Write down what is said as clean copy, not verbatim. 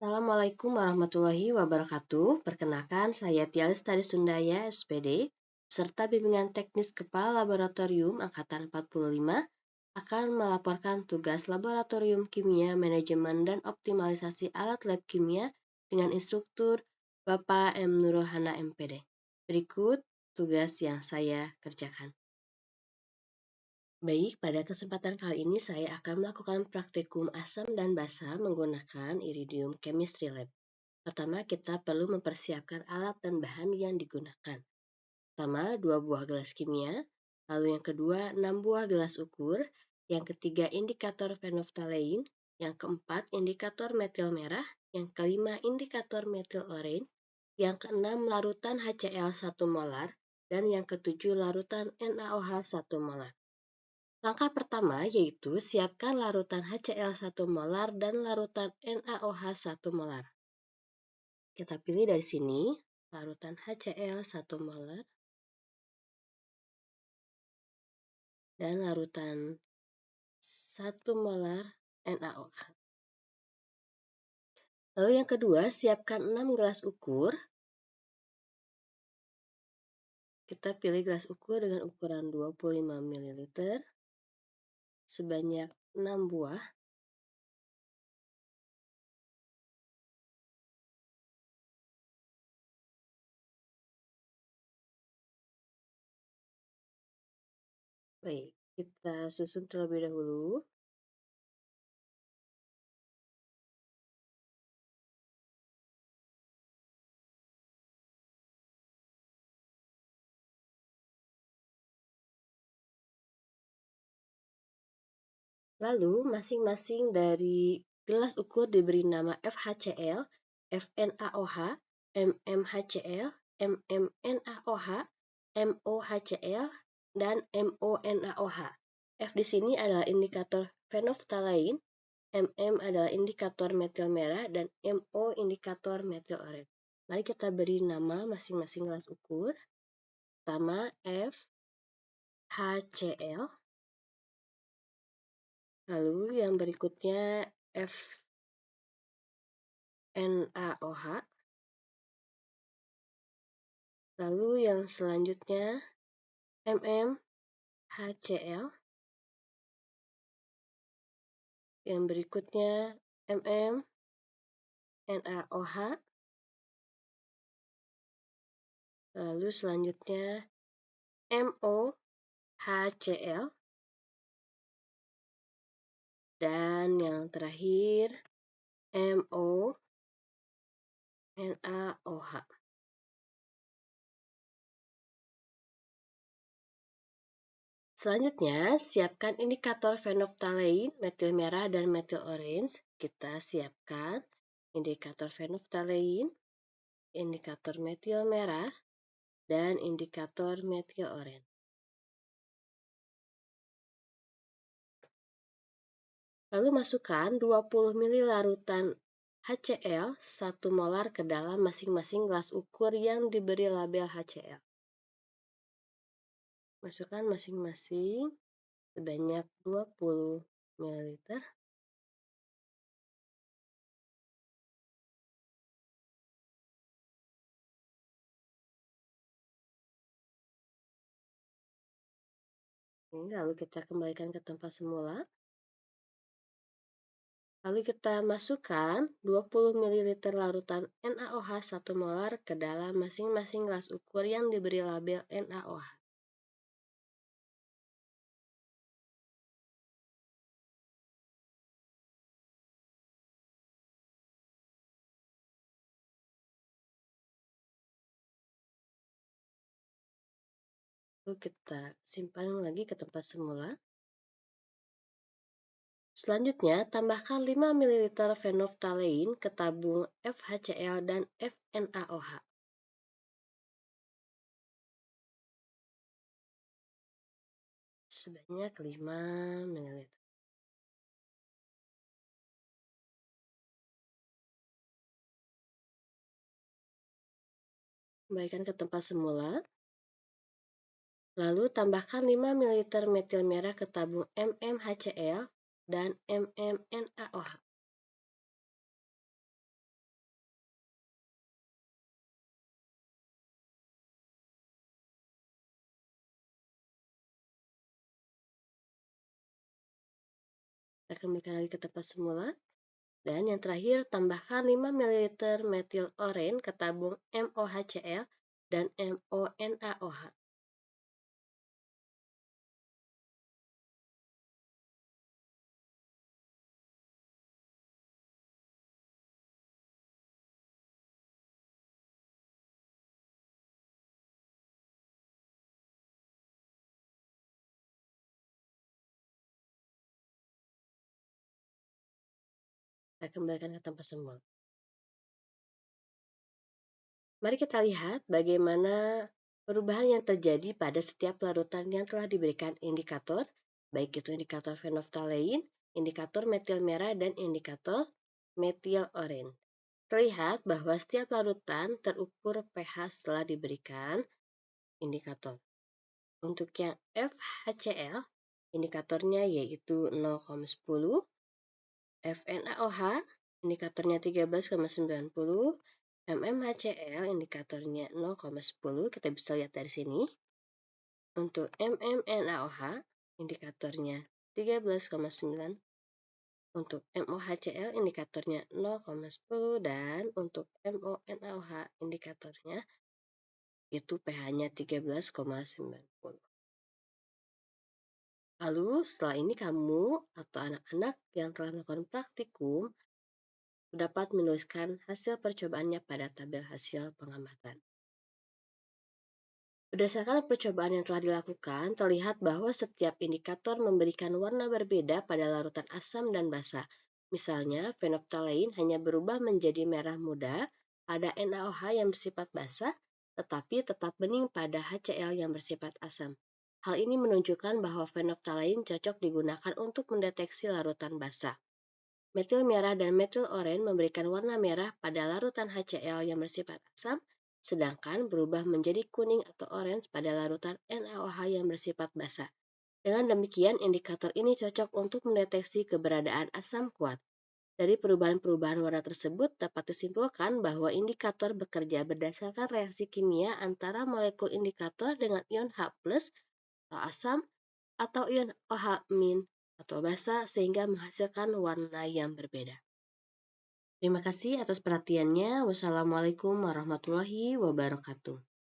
Assalamualaikum warahmatullahi wabarakatuh. Perkenalkan, saya Tia Lestari Sundaya, SPD, peserta bimbingan teknis Kepala Laboratorium Angkatan 45, akan melaporkan tugas Laboratorium Kimia, Manajemen, dan Optimalisasi Alat Lab Kimia dengan instruktur Bapak M. Nurul Hana, MPD. Berikut tugas yang saya kerjakan. Baik, pada kesempatan kali ini saya akan melakukan praktikum asam dan basa menggunakan Iridium Chemistry Lab. Pertama, kita perlu mempersiapkan alat dan bahan yang digunakan. Pertama, 2 buah gelas kimia, lalu yang kedua, 6 buah gelas ukur, yang ketiga, indikator phenolphthalein, yang keempat, indikator metil merah, yang kelima, indikator metil orange, yang keenam, larutan HCl 1 molar, dan yang ketujuh, larutan NaOH 1 molar. Langkah pertama yaitu siapkan larutan HCl 1 molar dan larutan NaOH 1 molar. Kita pilih dari sini, larutan HCl 1 molar dan larutan 1 molar NaOH. Lalu yang kedua, siapkan 6 gelas ukur. Kita pilih gelas ukur dengan ukuran 25 ml sebanyak 6 buah. Baik, kita susun terlebih dahulu. Lalu, masing-masing dari gelas ukur diberi nama FHCl, FNaOH, MMHCl, MMNaOH, MOHCl, dan MONaOH. F di sini adalah indikator phenolphthalein, MM adalah indikator metil merah, dan MO indikator metil orange. Mari kita beri nama masing-masing gelas ukur. Pertama, FHCl. Lalu yang berikutnya FNaOH. Lalu yang selanjutnya MMHCl. Yang berikutnya MMNaOH. Lalu selanjutnya MOHCl. Dan yang terakhir MONaOH. Selanjutnya, siapkan indikator phenolphthalein, metil merah, dan metil orange. Kita siapkan indikator phenolphthalein, indikator metil merah, dan indikator metil orange. Lalu masukkan 20 ml larutan HCl 1 molar ke dalam masing-masing gelas ukur yang diberi label HCl. Masukkan masing-masing sebanyak 20 ml. Lalu kita kembalikan ke tempat semula. Lalu kita masukkan 20 ml larutan NaOH 1 molar ke dalam masing-masing gelas ukur yang diberi label NaOH. Lalu kita simpan lagi ke tempat semula. Selanjutnya, tambahkan 5 ml phenolphthalein ke tabung FHCl dan FNaOH. Sebanyak 5 ml. Kembalikan ke tempat semula. Lalu tambahkan 5 ml metil merah ke tabung MMHCl dan MMNaOH. Kita kembalikan lagi ke tempat semula. Dan yang terakhir, tambahkan 5 ml metil oren ke tabung MOHCl dan MONaOH. Kita kembalikan ke tempat semula. Mari kita lihat bagaimana perubahan yang terjadi pada setiap larutan yang telah diberikan indikator, baik itu indikator phenolphthalein, indikator metil merah, dan indikator metil oren. Terlihat bahwa setiap larutan terukur pH setelah diberikan indikator. Untuk yang FHCl, indikatornya yaitu 0,10, FNaOH, indikatornya 13,90, MMHCl, indikatornya 0,10, kita bisa lihat dari sini. Untuk MMNaOH, indikatornya 13,9. Untuk MOHCl, indikatornya 0,10. Dan untuk MONaOH, indikatornya itu pH-nya 13,90. Lalu setelah ini kamu atau anak-anak yang telah melakukan praktikum dapat menuliskan hasil percobaannya pada tabel hasil pengamatan. Berdasarkan percobaan yang telah dilakukan, terlihat bahwa setiap indikator memberikan warna berbeda pada larutan asam dan basa. Misalnya, phenolphthalein hanya berubah menjadi merah muda pada NaOH yang bersifat basa, tetapi tetap bening pada HCl yang bersifat asam. Hal ini menunjukkan bahwa phenolphthalein cocok digunakan untuk mendeteksi larutan basa. Metil merah dan metil oren memberikan warna merah pada larutan HCl yang bersifat asam, sedangkan berubah menjadi kuning atau orange pada larutan NaOH yang bersifat basa. Dengan demikian, indikator ini cocok untuk mendeteksi keberadaan asam kuat. Dari perubahan-perubahan warna tersebut dapat disimpulkan bahwa indikator bekerja berdasarkan reaksi kimia antara molekul indikator dengan ion H+ atau asam atau ion OH- atau basa sehingga menghasilkan warna yang berbeda. Terima kasih atas perhatiannya. Wassalamualaikum warahmatullahi wabarakatuh.